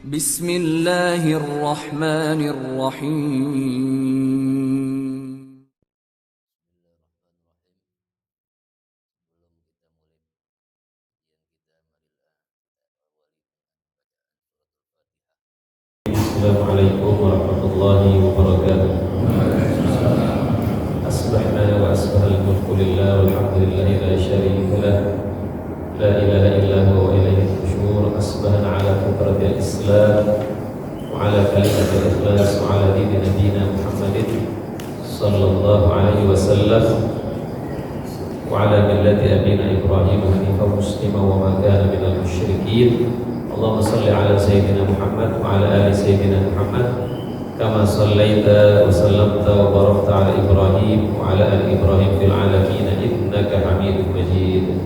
Bismillahirrahmanirrahim. Assalamualaikum warahmatullahi wabarakatuh. Asbahna wa asbahal mulku lillah walhamdulillahi la syarika lah. La ilaha illa huwa wa ilayhi nusyur. Asbahna ala fitratil Islam wa ala kalimatil ikhlas wa ala dini nabiyina Muhammadin sallallahu alaihi wasallam wa ala millati abina Ibrahim hanifan musliman wa ma kana minal musyrikin. Allahumma salli ala Sayyidina Muhammad wa ala ali Sayyidina Muhammad kama sallaita wa sallamta wa barakta ala Ibrahim wa ala ali Ibrahim fil alamin innaka Hamidum Majid.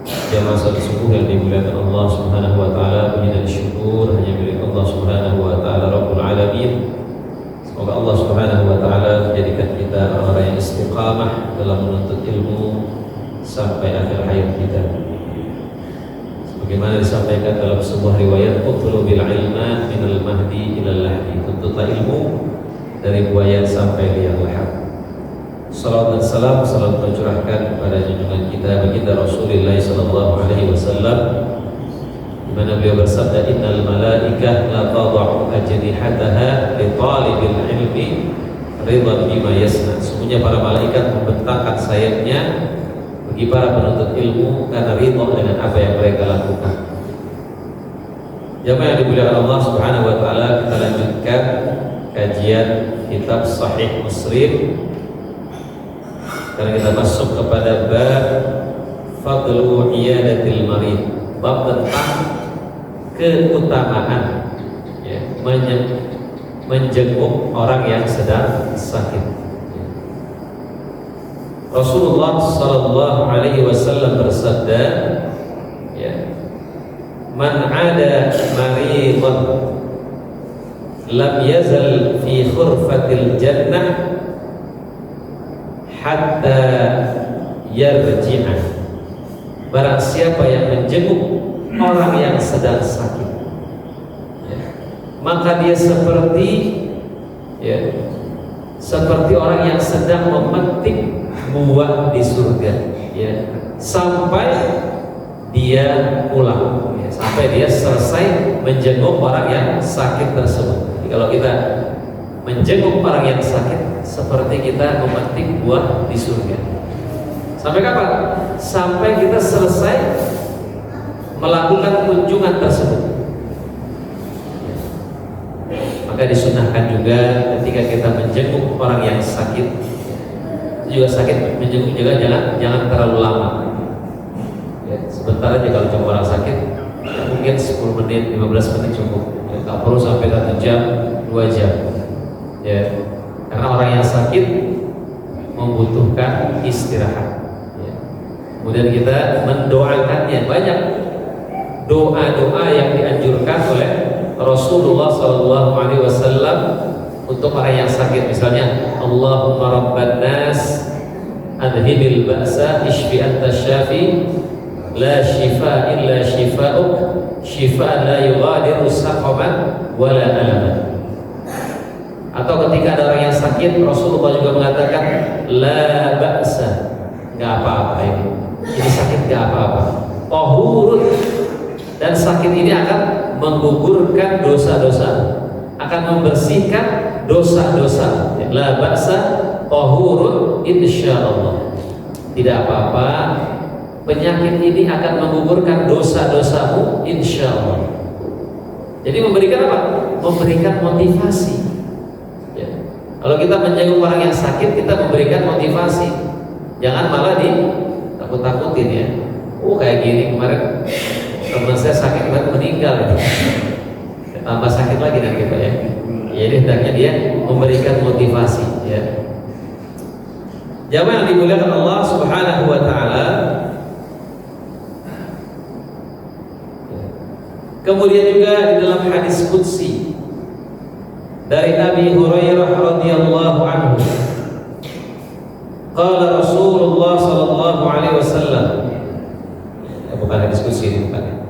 Jamaah salat subuh yang dimuliakan Allah Subhanahu wa taala, puji dan syukur hanya milik Allah Subhanahu wa taala Rabbul Alamin. Semoga Allah Subhanahu wa taala menjadikan kita orang-orang yang istiqamah dalam menuntut ilmu sampai akhir hayat kita. Bagaimana disampaikan dalam sebuah riwayat, "Utlubil ilma minal mahdi ilal lahdi." Tuntutlah ilmu dari buaya sampai liang lahat. Salawat dan salam selalu tercurahkan kepada junjungan kita baginda Rasulullah sallallahu alaihi wasallam, di mana beliau bersabda, "Innal malaikah la tad'u ajnihataha li talibil ilmi ridwan bima yasna." Sesungguhnya para malaikat membentangkan sayapnya bagi para penuntut ilmu karena ridha dengan apa yang mereka lakukan. Jamaah yang dimuliakan Allah Subhanahu wa taala, kita lanjutkan kajian kitab Sahih Muslim. Karena kita masuk kepada bab fadlu iyadatil marid, bab tentang keutamaan menjenguk orang yang sedang sakit. Rasulullah sallallahu alaihi wasallam bersabda, "Man 'ada maridan lam yazal fi khurfatil jannah hatta yarji'ah." Barang siapa yang menjenguk orang yang sedang sakit, maka dia seperti orang yang sedang memetik buah di surga, sampai dia pulang, sampai dia selesai menjenguk orang yang sakit tersebut. Jadi kalau kita menjenguk orang yang sakit, seperti kita memetik buah di surga. Sampai kapan? Sampai kita selesai melakukan kunjungan tersebut. Maka disunahkan juga ketika kita menjenguk orang yang sakit, juga sakit, menjenguk juga jangan terlalu lama. Sebentar aja kalau cuma orang sakit, mungkin 10 menit, 15 menit cukup. Tak perlu sampai 1 jam, 2 jam. Karena orang yang sakit membutuhkan istirahat. Kemudian kita mendoakannya. Banyak doa-doa yang dianjurkan oleh Rasulullah SAW untuk orang yang sakit. Misalnya, Allahumma rabban nas adhibil ba'sa ishfi anta syafi la shifa illa shifa'uk shifa la yughadiru saqaman wala alaman. Atau ketika ada orang yang sakit, Rasulullah juga mengatakan la ba'sa, nggak apa-apa ini sakit nggak apa-apa, tahurun, dan sakit ini akan menggugurkan dosa-dosa, akan membersihkan dosa-dosa. La ba'sa tahurun insyaallah, tidak apa-apa, penyakit ini akan menggugurkan dosa-dosamu insyaallah. Jadi memberikan apa? Memberikan motivasi. Kalau kita menjenguk orang yang sakit, kita memberikan motivasi. Jangan malah ditakut-takutin kayak gini kemarin teman saya sakit banget meninggal, tambah sakit lagi nanti Pak ya. Jadi hendaknya dia memberikan motivasi. Jamaah yang dimuliakan Allah Subhanahu wa taala. Kemudian juga di dalam hadis qudsi dari Abi Hurairah radhiyallahu anhu, qala Rasulullah sallallahu alaihi wasallam, bukan diskusi ini bukan.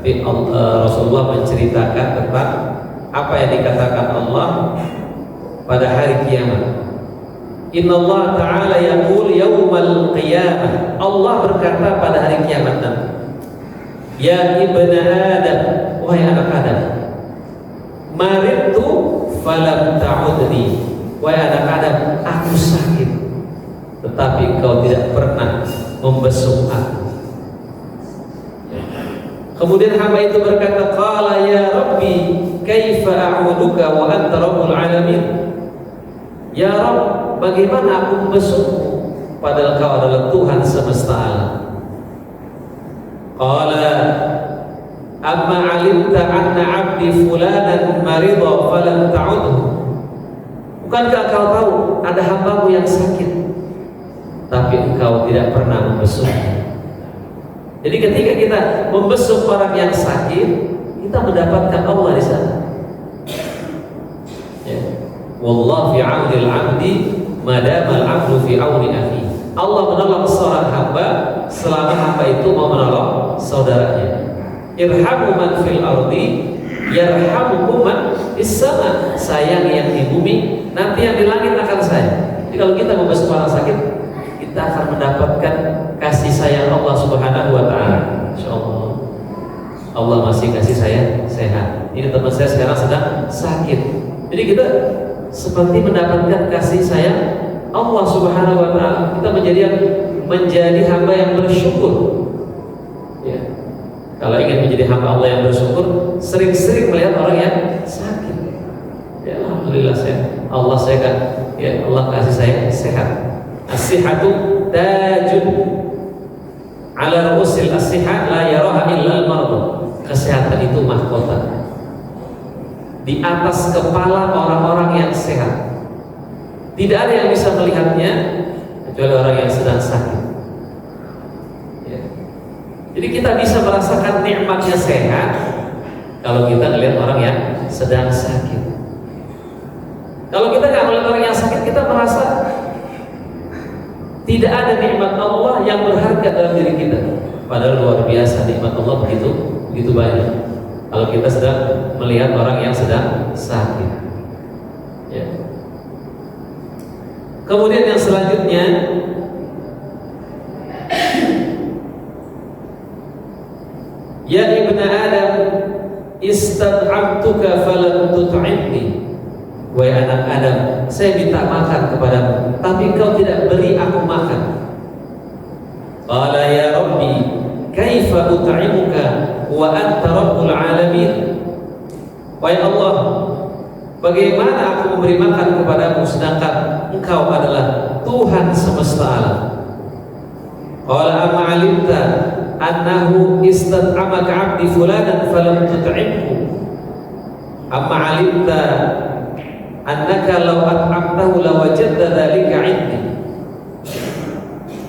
Tapi Rasulullah menceritakan tentang apa yang dikatakan Allah pada hari kiamat. Inna Allah Ta'ala yaqul yawmal qiyamah. Allah berkata pada hari kiamat nanti, ya ibna Adam, wahai anak Adam, maridtu falam ta'udni. Wahai anak Adam, aku sakit, tetapi engkau tidak pernah membesuk aku. Kemudian hamba itu berkata, qala ya Rabbi, kaifa a'uduka wa anta rabbul alamin. Ya Rabb, bagaimana aku membesukmu padahal kau adalah Tuhan semesta alam. Qala amma alimta anna abdi fulanan marida falam ta'udhu. Bukankah kau tahu ada hambamu yang sakit tapi engkau tidak pernah membesuknya? Jadi ketika kita membesuk orang yang sakit, kita mendapatkan Allah di sana. Ya. Wallahu fi 'auni al-'abdi madama al-'abdu fi 'auni akhi. Allah menolong seorang hamba selama hamba itu mau menolong saudaranya. Irhamu man fil ardi yarhamukum man fis sama. Sayang yang di bumi, nanti yang di langit akan sayang. Jadi kalau kita membesuk orang sakit, kita akan mendapatkan kasih sayang Allah Subhanahu wa Ta'ala. Insyaallah Allah masih kasih saya sehat. Ini teman saya sekarang sedang sakit. Jadi kita seperti mendapatkan kasih sayang Allah Subhanahu wa Ta'ala. Kita menjadi hamba yang bersyukur. Ya. Kalau ingin menjadi hamba Allah yang bersyukur, sering-sering melihat orang yang sakit. Ya, alhamdulillah Allah sehat. Ya, Allah kasih saya sehat. As-sihhatu tajun ala ru'usil as-sihhat la yaraha illa al-marḍ. Kesehatan itu mahkota di atas kepala orang-orang yang sehat. Tidak ada yang bisa melihatnya kecuali orang yang sedang sakit. Ya. Jadi kita bisa merasakan nikmatnya sehat kalau kita melihat orang yang sedang sakit. Kalau kita nggak melihat orang yang sakit, kita merasa tidak ada nikmat Allah yang berharga dalam diri kita. Padahal luar biasa nikmat Allah begitu banyak. Kalau kita sedang melihat orang yang sedang sakit. Ya. Kemudian yang selanjutnya, ya ibna Adam, istad'amtuka falam tut'imni. Wahai anak Adam, saya minta makan kepadamu, tapi engkau tidak beri aku makan. Qala ya Rabbi, kaifa ut'imuka wa anta rabbul alamin. Wahai Allah, bagaimana aku memberi makan kepadamu sedangkan engkau adalah Tuhan semesta alam. Qala amma alimta annahu istad'amaka 'abdi fulanan falam tut'imhu. Amma alimta annaka law at'amtahu lawajadta dzalika 'indi.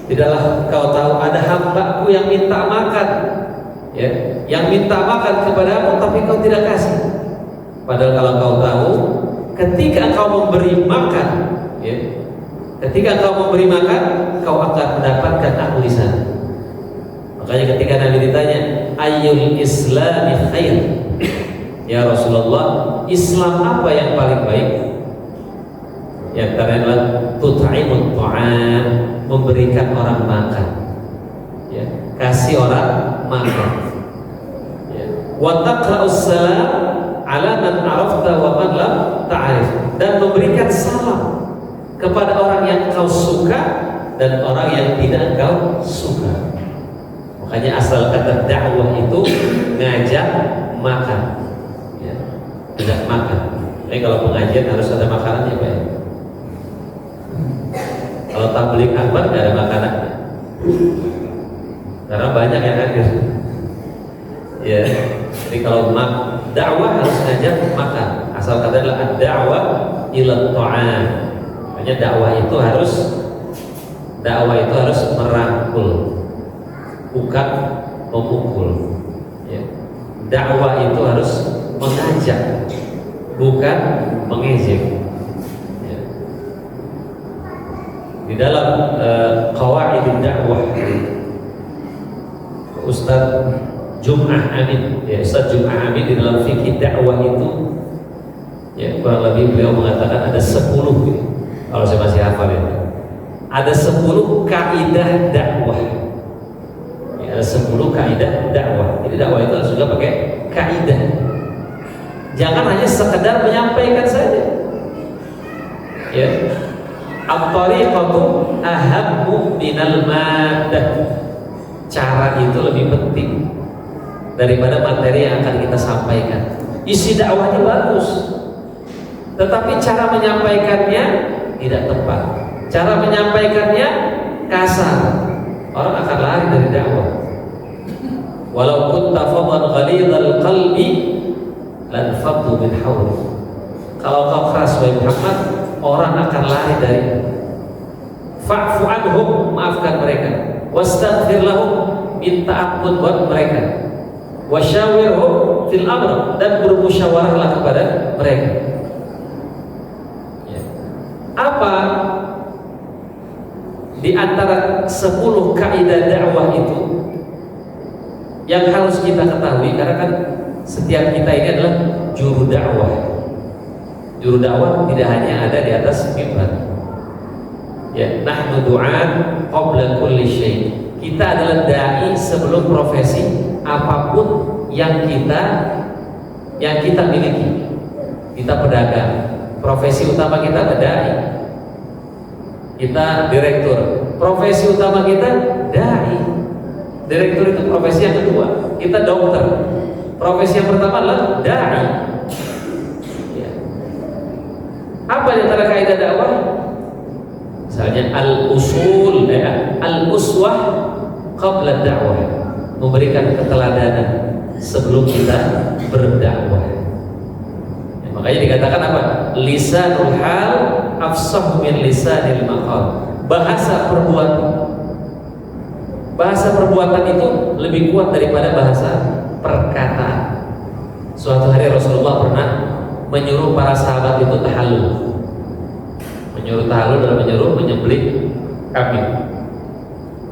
Tidaklah kau tahu ada hambaku yang minta makan, ya, yang minta makan kepadamu tapi kau tidak kasih. Padahal kalau kau tahu, ketika kau memberi makan, ya, ketika kau memberi makan, kau akan mendapatkan aku di sana. Makanya ketika Nabi ditanya, ayyul islami khair, ya Rasulullah, Islam apa yang paling baik? Yang terakhir adalah tut'imut ta'am, memberikan orang makan, ya, kasih orang makan, ya. Wa taqra'us salam ala man arafta wa man lam ta'rif, dan memberikan salam kepada orang yang kau suka dan orang yang tidak kau suka. Makanya asal kata dakwah itu ngajak makan, ya, tidak makan. Tapi kalau pengajian harus ada makanannya, Pak. Kalau tabligh akbar tidak ada makanan, karena banyak yang hadir. Ya, jadi kalau dakwah harus ngajak makan. Asal kata adalah ad-da'wah ila ta'am. Makanya dakwah itu harus merangkul, bukan memukul. Ya. Dakwah itu harus mengajak, bukan mengejek. Di dalam qawaidud dakwah, Ustaz Jum'ah Amin Ustaz Jum'ah Amin di dalam fikih dakwah itu, ya kurang lebih beliau mengatakan ada 10 gitu. Kalau saya masih hafal ya, ada 10 kaidah dakwah. Ya, ada 10 kaidah dakwah. Jadi dakwah itu harus juga pakai kaidah. Jangan hanya sekedar menyampaikan saja. Ya, at-tariqatu ahammu minal maddah. Cara itu lebih penting daripada materi yang akan kita sampaikan. Isi dakwahnya bagus, tetapi cara menyampaikannya tidak tepat. Cara menyampaikannya kasar, orang akan lari dari dakwah. Walau kunta faddan ghalidhal qalbi lan faddu min hawlik. Kalau kau keras wahai Muhammad, orang akan lari dari. Fa'fu anhum, maafkan mereka. Wastaghfir lahum, minta ampun buat mereka. Wasyawirhum fil amr, dan bermusyawarahlah kepada mereka. Ya. Apa di antara 10 kaidah dakwah itu yang harus kita ketahui? Karena kan setiap kita ini adalah juru dakwah. Juru dakwah tidak hanya ada di atas mimbar. Ya, nahnu du'an qabla kulli syai'. Kita adalah dai sebelum profesi apapun yang kita miliki. Kita pedagang, profesi utama kita dai. Kita direktur, profesi utama kita dai. Direktur itu profesi yang kedua. Kita dokter, profesi yang pertama adalah dai. Ya. Apa di antara kaidah dakwah? Misalnya al-usul, al-uswah qabla dakwah, memberikan keteladanan sebelum kita berdakwah. Ya, makanya dikatakan apa? Lisanul hal afsah min lisanil maqal. Bahasa perbuatan itu lebih kuat daripada bahasa perkataan. Suatu hari Rasulullah pernah menyuruh para sahabat itu tahallul. Menyuruh tahallul dan menyuruh menyembelih kambing.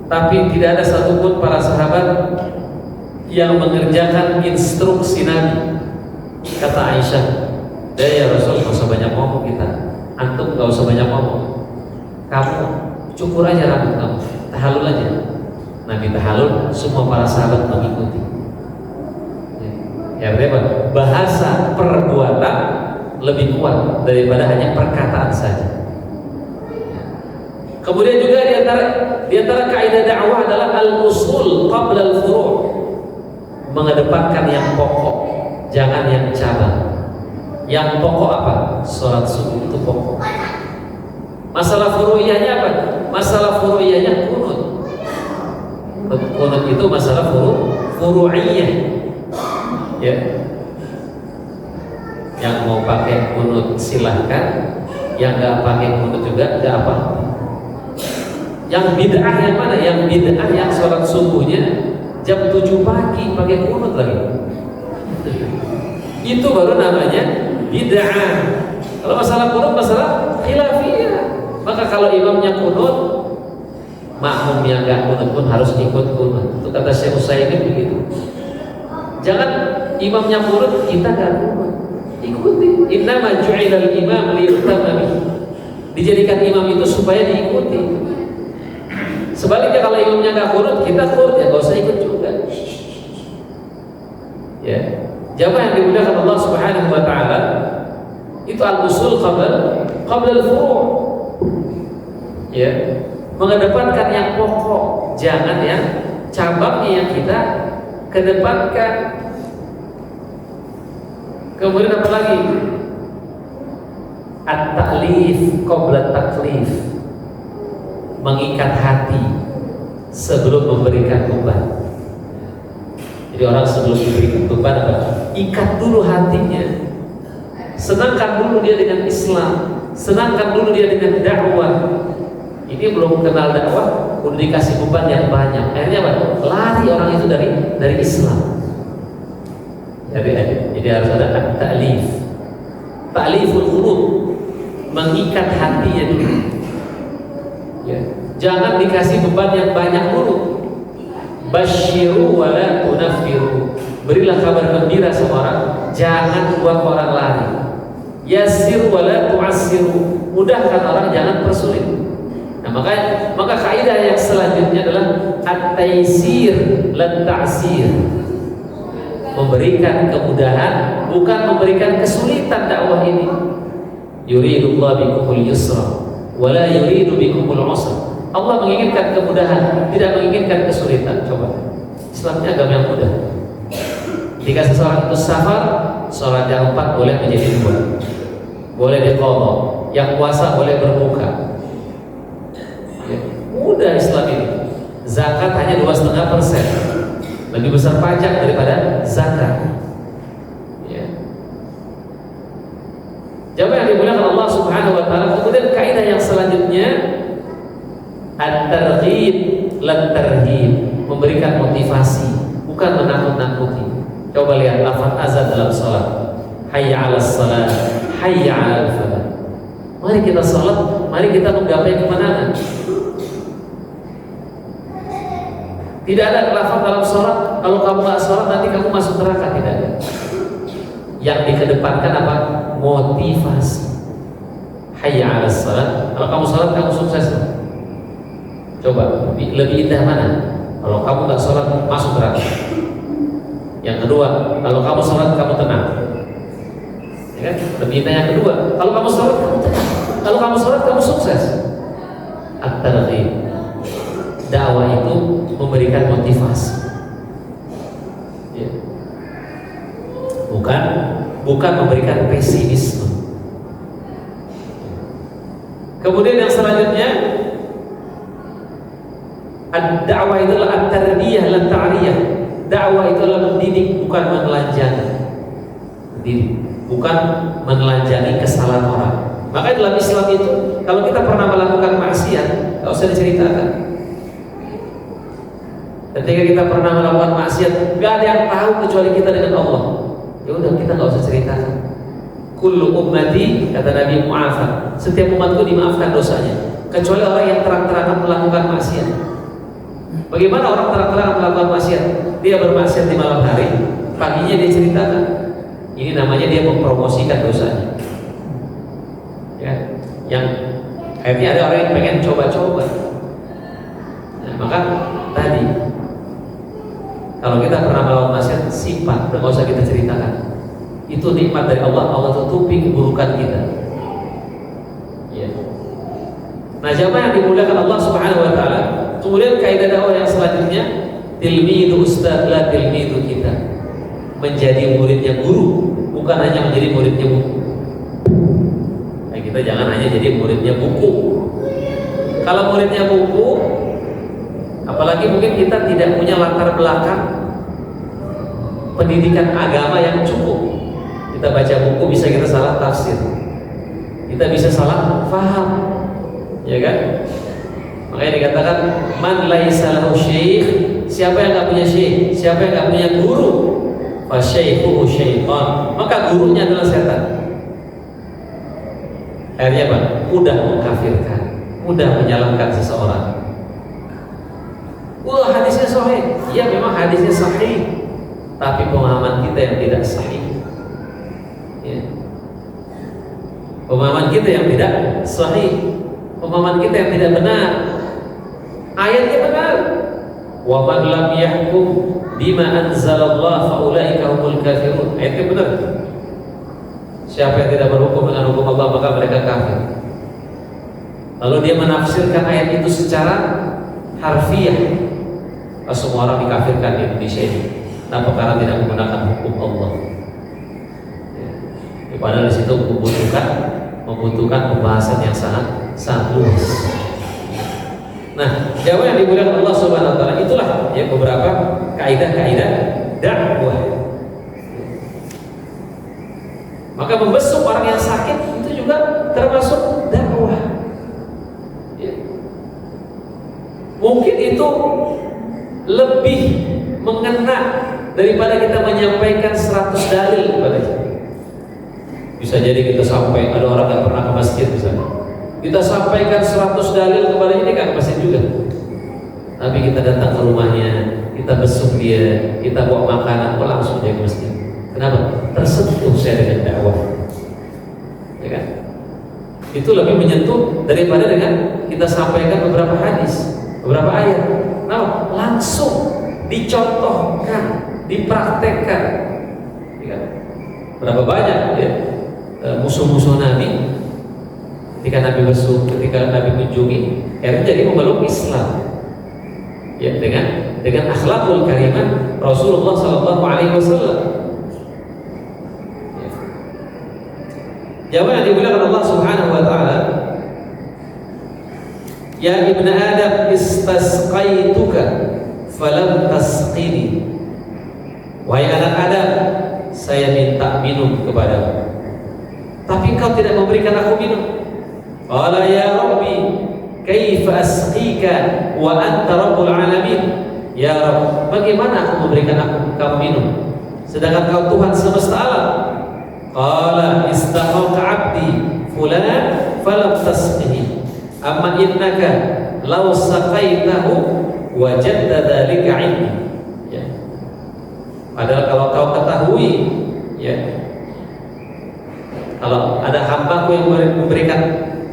Tapi tidak ada satupun para sahabat yang mengerjakan instruksi Nabi. Kata Aisyah, ya Rasul, gak usah banyak ngomong kita. Antum gak usah banyak ngomong. Kamu cukur aja rambut kamu, tahallul aja. Nabi tahallul, semua para sahabat mengikuti. Ya, berarti bahasa perbuatan lebih kuat daripada hanya perkataan saja. Kemudian juga di antara kaidah dakwah adalah al-usul qabla al-furu'. Mengedepankan yang pokok, jangan yang cabang. Yang pokok apa? Salat subuh itu pokok. Masalah furu'iyahnya apa? Masalah furu'iyahnya kunut. Kunut itu masalah furu'iyah. Ya. Yang mau pakai kunut silahkan, yang nggak pakai kunut juga nggak apa. Yang bid'ah yang mana? Yang bid'ah yang sholat subuhnya jam 7 pagi pakai kunut lagi. Itu baru namanya bid'ah. Kalau masalah kunut masalah khilafiyah. Maka kalau imamnya kunut, makmum yang nggak kunut pun harus ikut kunut. Itu kata Syekh Utsaimin begitu. Jangan imamnya kunut kita nggak kunut, ikuti. Innama ju'ilal imam liyu'tamma bihi. Dijadikan imam itu supaya diikuti. Sebaliknya kalau imamnya nggak kunut, kita kunut ya nggak usah ikut juga. Ya, jamaah yang dimuliakan Allah Subhanahu Wa Taala, itu al-usul qabla al-furu'. Ya, mengedepankan yang pokok, jangan yang cabangnya yang kita kedepankan. Kemudian apa lagi? At-ta'lif qabla taklif. Mengikat hati sebelum memberikan beban. Jadi orang sebelum diberikan beban apa? Ikat dulu hatinya. Senangkan dulu dia dengan Islam, senangkan dulu dia dengan dakwah. Ini belum kenal dakwah, udah dikasih beban yang banyak. Akhirnya apa? Lari orang itu dari Islam. Jadi harus ada ta'lif, ta'liful qulub, mengikat hatinya dulu. Ya. Jangan dikasih beban yang banyak dulu. Basyiru wa la tunaffiru. berilah kabar gembira sama orang, jangan buat orang lari. Yassir wala tu'assir, mudahkan orang, jangan persulit. Nah, maka kaidah yang selanjutnya adalah at-taysir lan ta'sir. Memberikan kemudahan, bukan memberikan kesulitan dakwah ini. Yuridullahu bikumul yusra wa la yuridu bikumul usra. Allah menginginkan kemudahan, tidak menginginkan kesulitan. Coba, Islamnya agama yang mudah. Jika seseorang itu safar, sholat yang 4 boleh menjadi 2, boleh diqadha. Yang puasa boleh berbuka. Mudah Islam ini. Zakat hanya 2,5%, lebih besar pajak daripada zakat. Ya. Jawab yang dimuliakan Allah Subhanahu wa taala. Kemudian kaidah yang selanjutnya at-targhib lan tarhib, memberikan motivasi, bukan menakut-nakuti. Coba lihat lafaz azan dalam salat. Hayya 'alas salat, hayya 'alal falah. Mari kita salat, mari kita menggapai kemenangan. Tidak ada lafaz dalam sholat, kalau kamu nggak sholat nanti kamu masuk neraka, tidak ada. Yang dikedepankan apa? Motivasi. Hayya 'alas salat. Kalau kamu sholat kamu sukses. Coba lebih indah mana? Kalau kamu nggak sholat masuk neraka. Yang kedua, kalau kamu sholat kamu tenang. Ya kan? Lebih indah yang kedua. Kalau kamu sholat kamu tenang. Kalau kamu sholat kamu sukses. At-targhib. Dakwah itu memberikan motivasi, ya. bukan memberikan pesimisme. Kemudian yang selanjutnya, dakwah itu adalah at-tarbiyah lan ta'riyah. Dakwah itu adalah mendidik, bukan menelanjangi. Mendidik, bukan menelanjangi kesalahan orang. Maka dalam Islam itu, kalau kita pernah melakukan maksiat, nggak usah diceritakan. Ketika kita pernah melakukan maksiat, gak ada yang tahu kecuali kita dengan Allah. Ya udah, kita nggak usah ceritakan. Kullu ummati, kata Nabi mu'afa, setiap umatku dimaafkan dosanya, kecuali orang yang terang-terangan melakukan maksiat. Bagaimana orang terang-terangan melakukan maksiat? Dia bermaksiat di malam hari, paginya dia ceritakan. Ini namanya dia mempromosikan dosanya. Ya, yang akhirnya ada orang yang pengen coba-coba. Nah, maka tadi, kalau kita pernah melakukan maksiat, simpan, nggak usah kita ceritakan. Itu nikmat dari Allah. Allah tutupi keburukan kita. Ya. Nah, jamaah yang dimuliakan Allah Subhanahu Wa Taala. Kemudian kaidah dakwah yang selanjutnya, tilmidu ustad la tilmidu kita. Menjadi muridnya guru, bukan hanya menjadi muridnya buku. Nah, kita jangan hanya jadi muridnya buku. Kalau muridnya buku, apalagi mungkin kita tidak punya latar belakang pendidikan agama yang cukup. Kita baca buku bisa kita salah tafsir, kita bisa salah faham, ya kan? Makanya dikatakan man laisa lahu syekh, siapa yang nggak punya syekh, siapa yang nggak punya guru, fa syaikhuhu syaitan, maka gurunya adalah setan. Akhirnya apa? Mudah mengkafirkan, mudah menyalahkan seseorang. Wah, hadisnya sahih. Iya, memang hadisnya sahih, tapi pemahaman kita yang tidak sahih. Ya. Pemahaman kita yang tidak sahih, pemahaman kita yang tidak benar. Ayatnya benar. Wa man lam yahkum bima anzalallah fa ulaika humul kafirun. Ayatnya benar. Siapa yang tidak berhukum dengan hukum Allah maka mereka kafir. Lalu dia menafsirkan ayat itu secara harfiah. Semua orang dikafirkan di Indonesia ini. Kenapa? Karena tidak menggunakan hukum Allah. Ya, padahal di situ membutuhkan pembahasan yang sangat luas. Nah, jawab yang dimuliakan Allah Subhanahu Wa Taala, itulah ya beberapa kaidah-kaidah dakwah. Maka membesuk orang yang sakit itu juga termasuk dakwah. Ya. Mungkin itu lebih mengena daripada kita menyampaikan 100 dalil kepadanya. Bisa jadi kita sampai, ada orang yang pernah ke masjid misalnya, kita sampaikan 100 dalil kepada ini kan masjid juga. Tapi kita datang ke rumahnya, kita besuk dia, kita bawa makanan, langsung dia ke masjid. Kenapa? Tersentuh saya dengan dakwah, ya kan? Itu lebih menyentuh daripada dengan kita sampaikan beberapa hadis, beberapa ayat. Nah, langsung dicontohkan, dipraktekkan, ya kan? Berapa banyak ya musuh-musuh Nabi ketika Nabi besuk, ketika Nabi kunjungi, akhirnya jadi memeluk Islam. Ya, dengan akhlakul karimah Rasulullah sallallahu alaihi wasallam. Jawab yang dimuliakan Allah Subhanahu wa taala, ya ibn Adam istasqaituka falam tasqini. Wahai anak Adam, saya minta minum kepadamu, tapi kau tidak memberikan aku minum. Qala ya Rabbi, kaifa asqika wa anta rabbul alamin. Ya Rabb, bagaimana aku memberikan kamu minum sedangkan kau Tuhan semesta alam? Qala istaqaqa 'abdi fulan falam tasqihi, amma innaka law saqaitahu wajadta dzalika 'indi. Ya. Padahal kalau kau ketahui, ya, kalau ada hambaku yang memberikan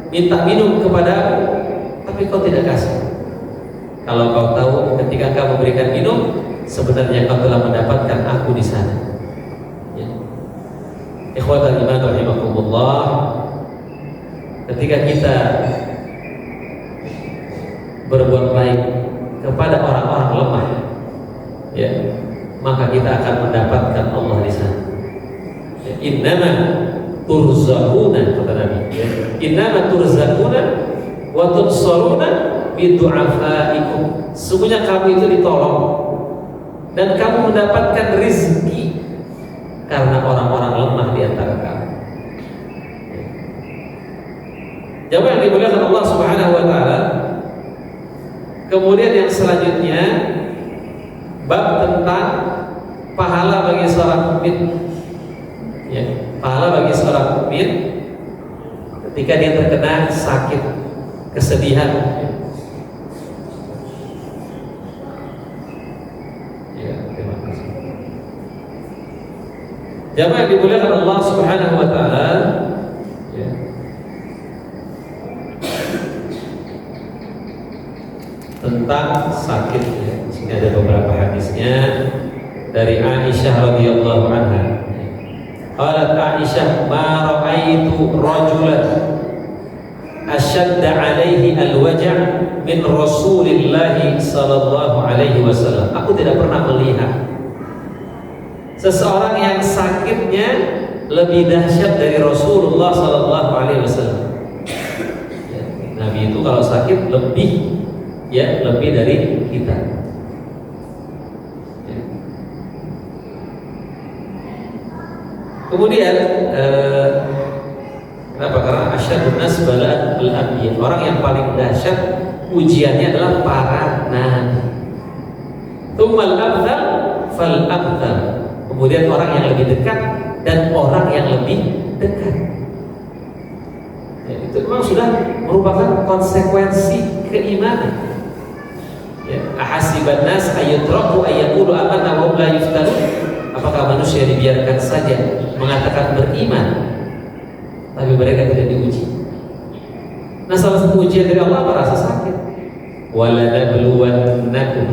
minta minum kepadamu tapi kau tidak kasih, kalau kau tahu ketika kau memberikan minum sebenarnya kau telah mendapatkan aku di sana. Ya. Ikhwatal iman rahimakumullah, ketika kita berbuat baik kepada orang-orang lemah, ya, maka kita akan mendapatkan Allah di sana. Ya. Innama turzaquna, kata Nabi, ya. Innama turzaquna wa tunsaruna bidu'afaikum. Sesungguhnya kamu itu ditolong dan kamu mendapatkan rezeki karena orang-orang lemah di antara kamu. Jawab yang dimuliakan Allah Subhanahu wa taala. Kemudian yang selanjutnya bab tentang pahala bagi seorang mukmin. Ya, pahala bagi seorang mukmin ketika dia terkena sakit, kesedihan. Ya, terima kasih. Jamaah yang dimuliakan Allah Subhanahu wa taala, ya. Tentang sakit, ya. Di sini ada beberapa hadisnya dari Aisyah radhiyallahu anha. Qalat Aisyah, ma ra'aitu rajulan asyadda alaihi al-waja' min Rasulillah sallallahu alaihi wasallam. Aku tidak pernah melihat seseorang yang sakitnya lebih dahsyat dari Rasulullah sallallahu alaihi wasallam. Ya, Nabi itu kalau sakit lebih dari kita. Ya. Kemudian kenapa? Karena asyadun nas bala'an al-anbiya. Orang yang paling dahsyat ujiannya adalah para nabi. Tsummal amthal fal amthal. Kemudian orang yang lebih dekat dan orang yang lebih dekat. Ya, itu memang sudah merupakan konsekuensi keimanan. Ya, ahasiban nas ayyutraku ayyaqulu amanna wa hum la yuftanun. Apakah manusia dibiarkan saja mengatakan beriman tapi mereka tidak diuji? Nah, salah satu ujian dari Allah apa? Rasa sakit. Walanabluwannakum.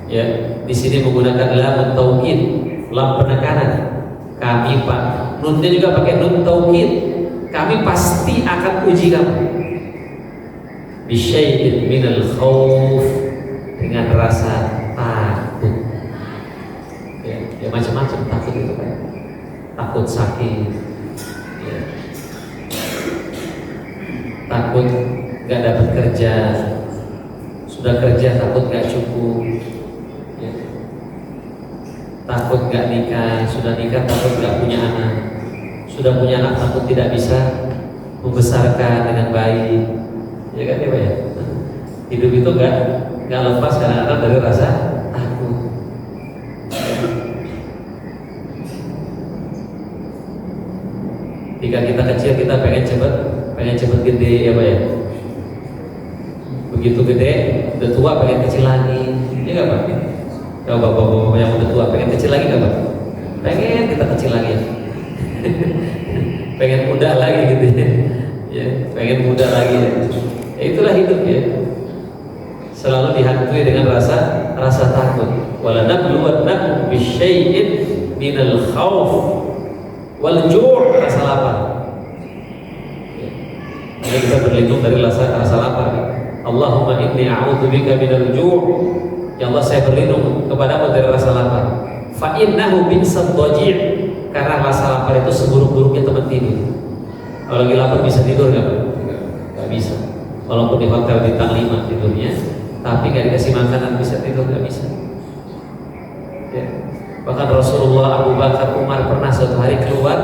Ya, di sini menggunakan lam taukid, lam penekanan. Kami Pak, nunnya juga pakai nun taukid. Kami pasti akan uji kamu. Bisyai'in minal khauf, dengan rasa takut. Ya macam-macam takut itu kan. Takut sakit, ya. Takut gak dapat kerja, sudah kerja takut gak cukup, ya. Takut gak nikah, sudah nikah takut gak punya anak, sudah punya anak takut tidak bisa membesarkan dengan baik. Ya kan ya Pak ya? Hidup itu gak lepas kadang-kadang dari rasa takut. Jika kita kecil kita pengen cepet gede, ya Pak ya. begitu gede, udah tua pengen kecil lagi, ya nggak Pak? Kalau bapak-bapak yang udah tua pengen kecil lagi nggak Pak? Pengen kita kecil lagi, pengen muda lagi gitu ya, pengen muda lagi ya. Ya itulah hidup ya. Selalu dihantui dengan rasa takut. Wala nabluwannakum bisyai'in minal khauf wal ju', rasa lapar. Ini kita berlindung dari rasa lapar. Allahumma inni a'udzubika minal ju'. Ya Allah, saya berlindung kepadamu dari rasa lapar. Fa innahu bi'sad dhaji', karena rasa lapar itu seburuk-buruknya teman tidur. Kalau lagi lapar bisa tidur nggak Pak? Nggak bisa. Walaupun di hotel bintang 5 tidurnya, tapi nggak dikasih makanan bisa tidur, nggak bisa. Ya. Bahkan Rasulullah, Abu Bakar, Umar pernah suatu hari keluar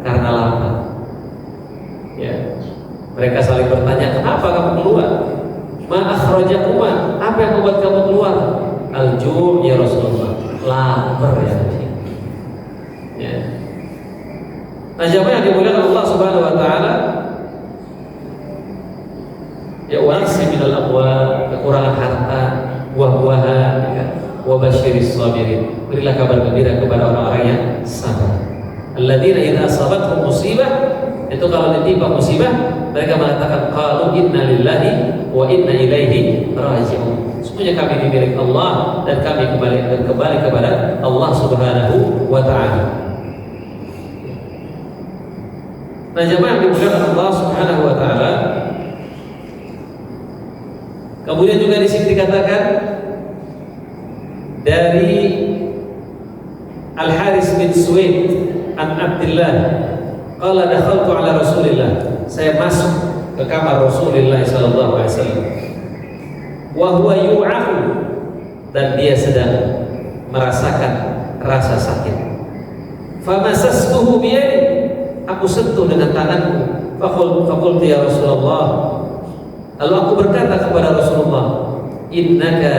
karena lapar. Ya. Mereka saling bertanya, kenapa kamu keluar? Ma akhrajakuma, apa yang membuat kamu keluar? Al-ju' ya Rasulullah, lapar ya. Ya. Nah, jamaah yang dimuliakan Allah Subhanahu wa taala, ya wasi minal amwal, kekurangan harta, buah-buahan, ya. Wa basyiris sabirin, berilah kabar gembira kepada orang-orang yang sabar. Alladzina idza asabatuhum musibah, itu kalau ditimpa musibah mereka mengatakan qalu inna lillahi wa inna ilaihi raji'un. Semuanya kami dimiliki Allah dan kami kembali kepada Allah Subhanahu wa taala. Nah, jemaah yang dimuliakan Allah Subhanahu wa taala, kemudian juga di sini dikatakan dari Al-Haris bin Suwaid an Abdullah, qala dakhaltu ala Rasulillah, saya masuk ke kamar Rasulullah sallallahu alaihi wasallam, wa huwa yu'ahu, dan dia sedang merasakan rasa sakit. Famasastuhu biyadi, aku sentuh dengan tanganku. Faqultu ya Rasulullah, lalu aku berkata kepada Rasulullah, innaka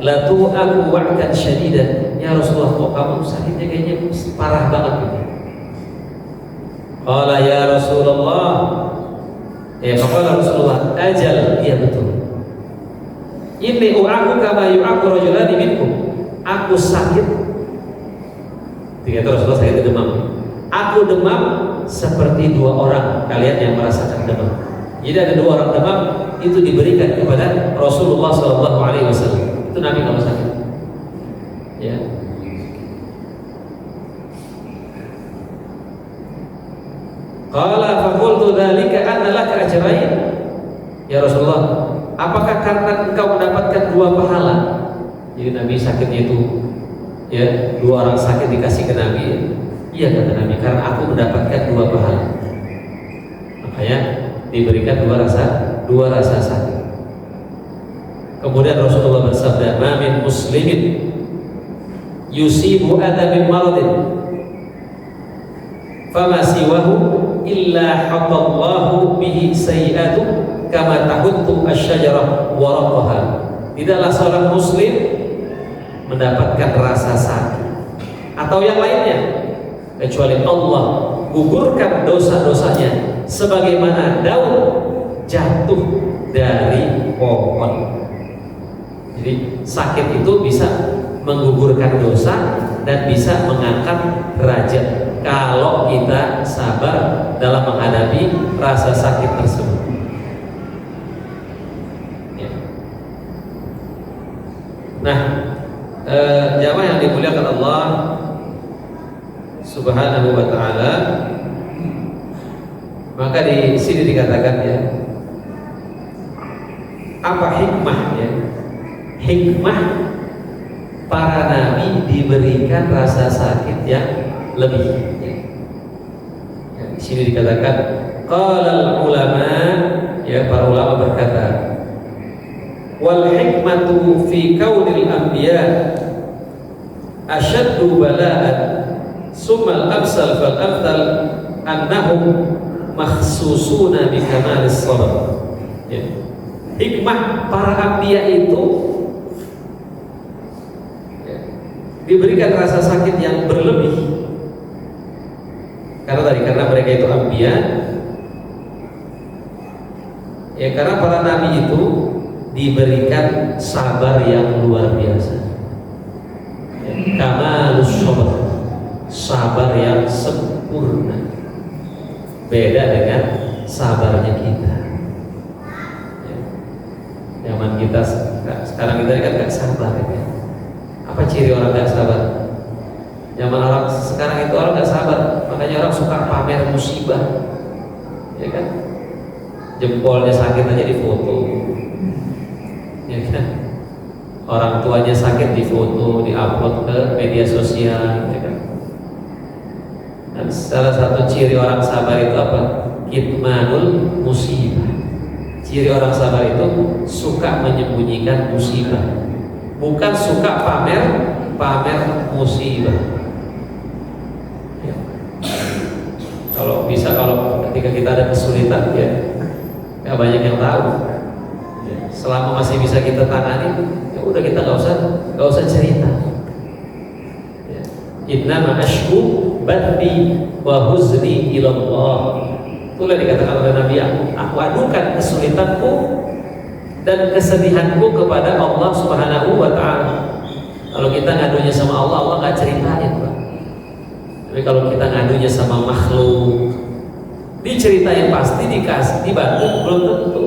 la tu'aku wa'kan syadidan. Ya Rasulullah, kok kamu sakitnya kayaknya parah banget gitu. Qala ya Rasulullah, ya faqala Rasulullah, ajal, iya betul. Inni u'aku kama yu'aku rajulani minkum. Aku sakit. Dikata Rasulullah, sakit demam. Aku demam seperti dua orang kalian yang merasakan demam. Jadi ada dua orang demam, itu diberikan kepada Rasulullah Sallallahu Alaihi Wasallam. Itu Nabi kalau sakit. Ya. Qala faqultu dzalika anna laka ajrain. Ya Rasulullah, apakah karena engkau mendapatkan dua pahala? Jadi Nabi sakitnya itu, ya, dua orang sakit dikasih ke Nabi. Iya kata Nabi, karena aku mendapatkan dua pahala. Makanya diberikan dua rasa sakit. Kemudian Rasulullah bersabda, "Ma min muslimin yusibu adha min maradin fama siwahu illa hatallahu bihi sayyi'atu kama tahuttu asy-syajarah waraqaha." Tidaklah seorang muslim mendapatkan rasa sakit atau yang lainnya kecuali Allah gugurkan dosa-dosanya sebagaimana daun jatuh dari pohon. Jadi sakit itu bisa menggugurkan dosa dan bisa mengangkat derajat kalau kita sabar dalam menghadapi rasa sakit tersebut. Ya. Nah, jamaah yang dimuliakan Allah Subhanahu wa ta'ala, maka di sini dikatakan, ya, apa hikmah, ya? Hikmah para nabi diberikan rasa sakit yang lebih. Ya. Di sini dikatakan qala ulama, ya, para ulama berkata, wal hikmatu fi kaunil anbiya asyaddu bala'an summal amsal fal amthal annahum makhsusuna bi kamalis sabr. Ya. Hikmah para anbiya itu, ya, diberikan rasa sakit yang berlebih. Karena mereka itu anbiya, ya, karena para nabi itu diberikan sabar yang luar biasa. Kamalus sabar, sabar yang sempurna. Beda dengan sabarnya kita. Zaman kita sekarang kita kan gak sabar ya. Apa ciri orang gak sabar? Zaman orang sekarang itu orang gak sabar, makanya orang suka pamer musibah, ya kan? Jempolnya sakit aja difoto, ya kan? Orang tuanya sakit difoto, diupload ke media sosial, ya kan? Dan salah satu ciri orang sabar itu apa? Kitmanul musibah. Ciri orang sabar itu suka menyembunyikan musibah, bukan suka pamer musibah. Ya. Kalau bisa, kalau ketika kita ada kesulitan, ya nggak banyak yang tahu. Ya. Selama masih bisa kita tangani, ya udah kita nggak usah cerita. Ya. Innama ashku bathi wa huzni ilallah. Itulah dikatakan oleh Nabi, aku adukan kesulitanku dan kesedihanku kepada Allah Subhanahu wa ta'ala. Kalau kita ngadunya sama Allah, Allah nggak ceritain, Pak. Tapi kalau kita ngadunya sama makhluk, diceritain pasti, dikasih, dibantu, belum tentu.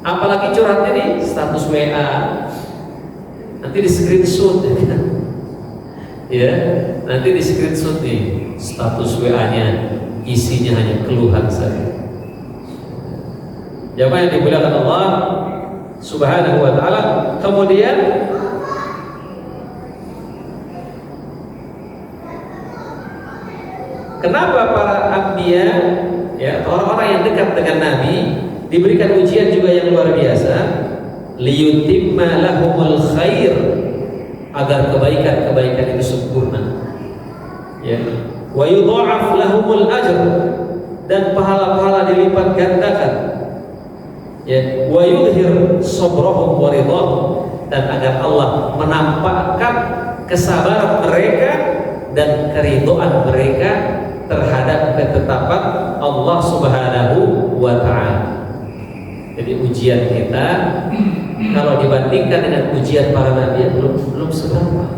Apalagi curhatnya di status WA, nanti di screenshot, ya, nanti di screenshot nih status WA-nya. Isinya hanya keluhan saja. Jamaah yang dimuliakan Allah Subhanahu wa ta'ala. Kemudian kenapa para anbiya, ya, orang-orang yang dekat dengan Nabi diberikan ujian juga yang luar biasa? Liyutimma lahumul khair, agar kebaikan-kebaikan itu sempurna, ya. Wa yudha'af lahumul ajr, dan pahala-pahala dilipat gandakan, ya. Wa yudhir sabrahum wa ridhahum, dan agar Allah menampakkan kesabaran mereka dan keridhaan mereka terhadap ketetapan Allah Subhanahu wa ta'ala. Jadi ujian kita kalau dibandingkan dengan ujian para nabi belum seberapa,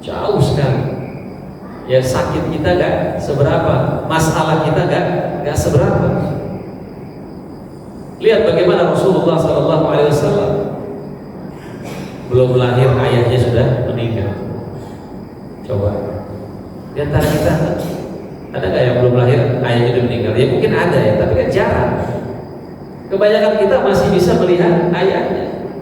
jauh sekali. Ya, sakit kita gak seberapa, masalah kita gak seberapa. Lihat bagaimana Rasulullah SAW belum lahir ayahnya sudah meninggal. Coba di antara kita ada gak yang belum lahir ayahnya sudah meninggal? Ya mungkin ada ya, tapi kan jarang. Kebanyakan kita masih bisa melihat ayahnya,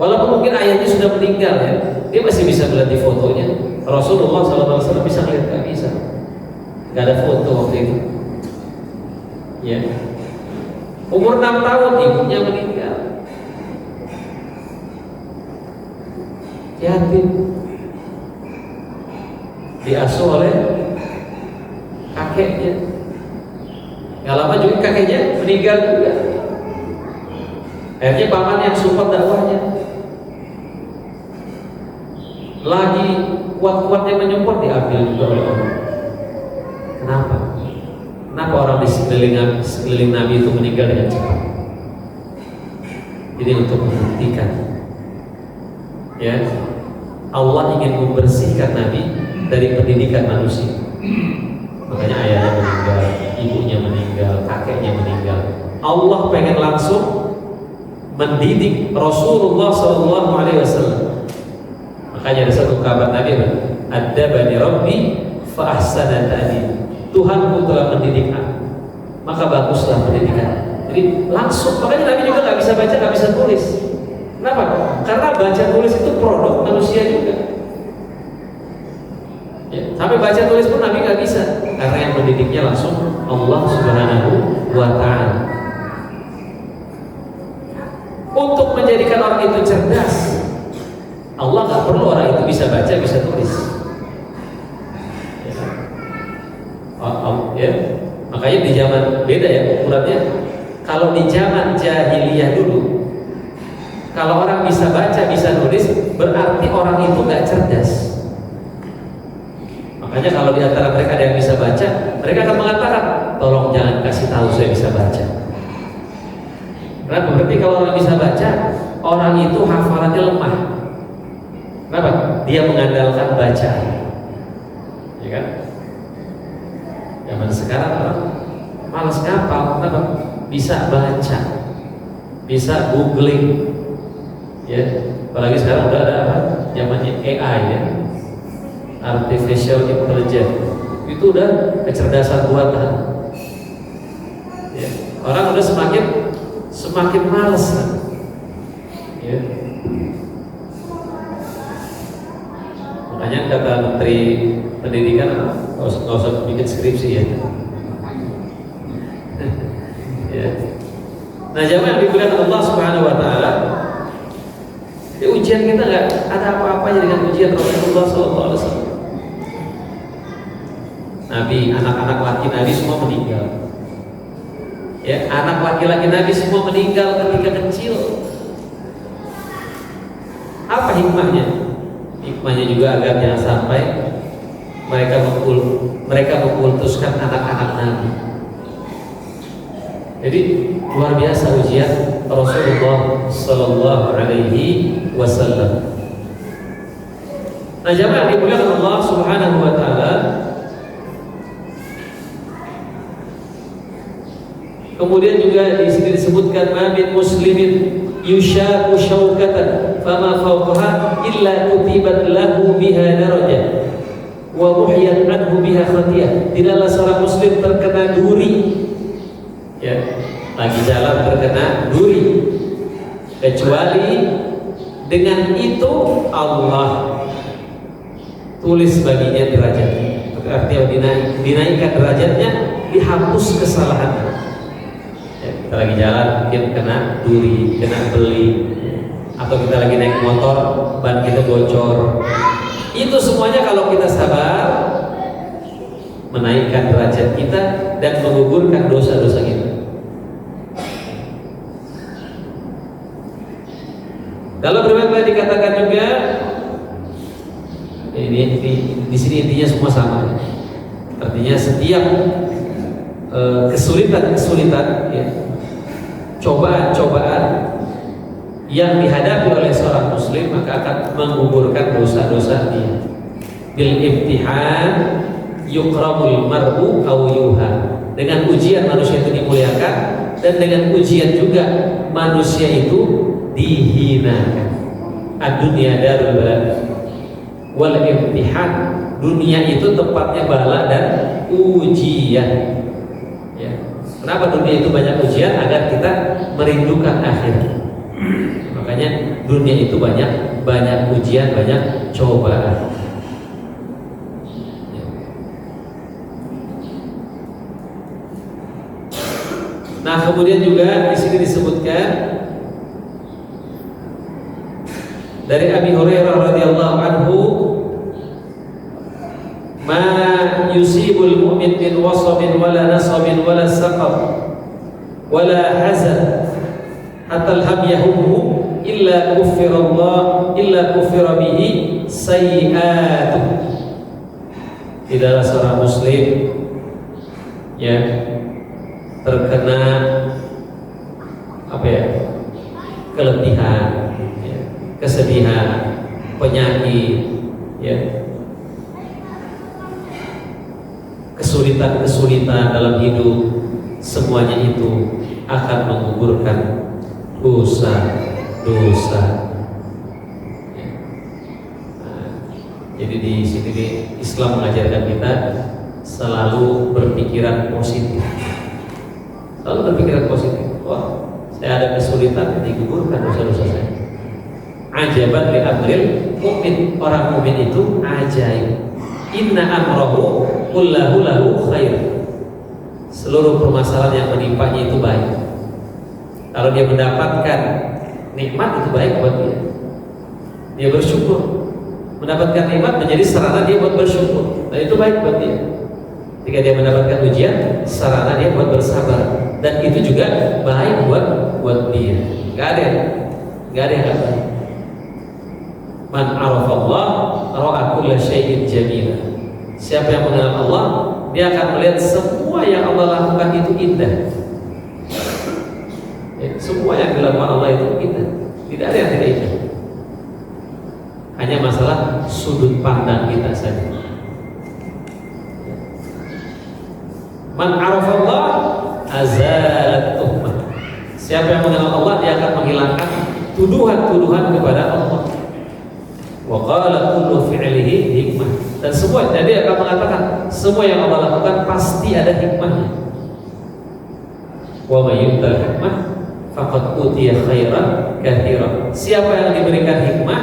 walaupun mungkin ayahnya sudah meninggal, ya, dia masih bisa melihat di fotonya. Rasulullah SAW bisa melihat, nggak bisa, nggak ada foto waktu itu. Ya, umur 6 tahun ibunya meninggal, yatim, diasuh oleh kakeknya. Nggak lama juga kakeknya meninggal juga. Akhirnya paman yang support dakwahnya, lagi kuat-kuatnya menyupport, diambil juga oleh Allah. Kenapa? Kenapa orang di sekeliling Nabi itu meninggal dengan cepat? Jadi untuk membuktikan, ya, Allah ingin membersihkan Nabi dari pendidikan manusia. Makanya ayahnya meninggal, ibunya meninggal, kakeknya meninggal. Allah pengen langsung mendidik Rasulullah SAW. Makanya ada satu kabar Nabi, Adzabani Rabbi fa ahsana ta'dib. Tuhanku telah mendidik aku, maka baguslah pendidikan. Jadi langsung, makanya Nabi juga nggak bisa baca, nggak bisa tulis. Kenapa? Karena baca tulis itu produk manusia juga. Ya, sampai baca tulis pun Nabi nggak bisa, karena yang mendidiknya langsung Allah Subhanahu wa ta'ala. Untuk menjadikan orang itu cerdas, Allah nggak perlu orang itu bisa baca, bisa tulis. Ya, makanya di zaman beda ya ukurannya. Kalau di zaman jahiliyah dulu, kalau orang bisa baca, bisa nulis, berarti orang itu nggak cerdas. Makanya kalau di antara mereka ada yang bisa baca, mereka akan mengatakan, tolong jangan kasih tahu saya bisa baca. Kenapa? Berarti kalau orang bisa baca, orang itu hafalannya lemah. Kenapa? Dia mengandalkan bacaan. Ya kan? Zaman sekarang orang malas ngapal, kenapa? Bisa baca, bisa googling, ya. Apalagi sekarang udah ada apa? Zamannya AI, ya, artificial intelligence. Itu udah kecerdasan buatan. Ya. Orang udah semakin malas, kan? Ya. Makanya kata Menteri Pendidikan, nggak usah bikin skripsi, ya. Ya. Nah, jamaah yang dimuliakan Allah Subhanahu Wa Taala, ya, ujian kita nggak ada apa-apanya dengan ujian Rasulullah SAW. Nabi, anak-anak laki Nabi semua meninggal. Ya, anak laki-laki Nabi semua meninggal ketika kecil. Apa hikmahnya? Hikmahnya juga agar jangan sampai mereka mengkultuskan anak-anak Nabi. Jadi luar biasa ujian Rasulullah Sallallahu Alaihi Wasallam. Nah, jamaah dimuliakan Allah Subhanahu Wa Taala. Kemudian juga di sini disebutkan min muslimin yushaqu syaukatan fama fawqaha illa kutibat lahu biha darajah wa muhiyat anhu biha khatiyah. Tidaklah seorang muslim terkena duri, ya, lagi jalan terkena duri, kecuali dengan itu Allah tulis baginya derajatnya. Artinya dinaikkan derajatnya, dihapus kesalahannya. Ya, kita lagi jalan mungkin kena duri, kena beli, atau kita lagi naik motor ban kita bocor. Itu semuanya kalau kita sabar menaikkan derajat kita dan menggugurkan dosa-dosa kita. Dalam riwayat dikatakan juga, ini di sini intinya semua sama. Artinya setiap kesulitan, ya, cobaan-cobaan yang dihadapi oleh seorang muslim, maka akan menggugurkan dosa-dosa dia. Bil imtihan yukramul mar'u aw yuhan. Dengan ujian manusia itu dimuliakan, dan dengan ujian juga manusia itu dihinakan. Ad-dunya darul bala wal imtihan. Dunia itu tempatnya bala dan ujian. Ya. Kenapa dunia itu banyak ujian? Agar kita merindukan akhirat. Makanya dunia itu banyak ujian, banyak cobaan. Nah, kemudian juga di sini disebutkan dari Abi Hurairah radhiyallahu anhu, ma yusibul mu'min min wasabin wala nasabin wala saqab wala hazan hatta al-hamyahu illa kuffira bihi sayyi'atuh. Tidaklah seorang muslim, ya, terkena keletihan, ya, kesedihan, penyakit, ya, kesulitan dalam hidup, semuanya itu akan menggugurkan dosa-dosa. Ya. Nah, jadi di sini Islam mengajarkan kita selalu berpikiran positif. Selalu berpikiran positif. Wah, saya ada kesulitan, digugurkan dosa-dosa saya. Ajaban li amril mukmin. Orang mukmin itu ajaib. Inna amrahu kullahu lahu khair. Seluruh permasalahan yang menimpanya itu baik. Kalau dia mendapatkan nikmat, itu baik buat dia. Dia bersyukur. Mendapatkan nikmat menjadi sarana dia buat bersyukur, dan itu baik buat dia. Jika dia mendapatkan ujian, sarana dia buat bersabar, dan itu juga baik buat dia. Gak ada yang gak baik. Man arafallah ra'a kulla syai'in jamila. Siapa yang mengenal Allah, dia akan melihat semua yang Allah lakukan itu indah. Semua yang dilakukan Allah itu indah, tidak ada yang tidak indah. Hanya masalah sudut pandang kita saja. Man arafallah azalat tuhmah. Siapa yang mengenal Allah, dia akan menghilangkan tuduhan-tuduhan kepada Allah. Wa qala kullu fi'lihi hikmah. Dan semua, jadi akan mengatakan semua yang Allah lakukan pasti ada hikmahnya. Wa may yu'tal hikmah faqad utiya khairan katsiran. Siapa yang diberikan hikmah,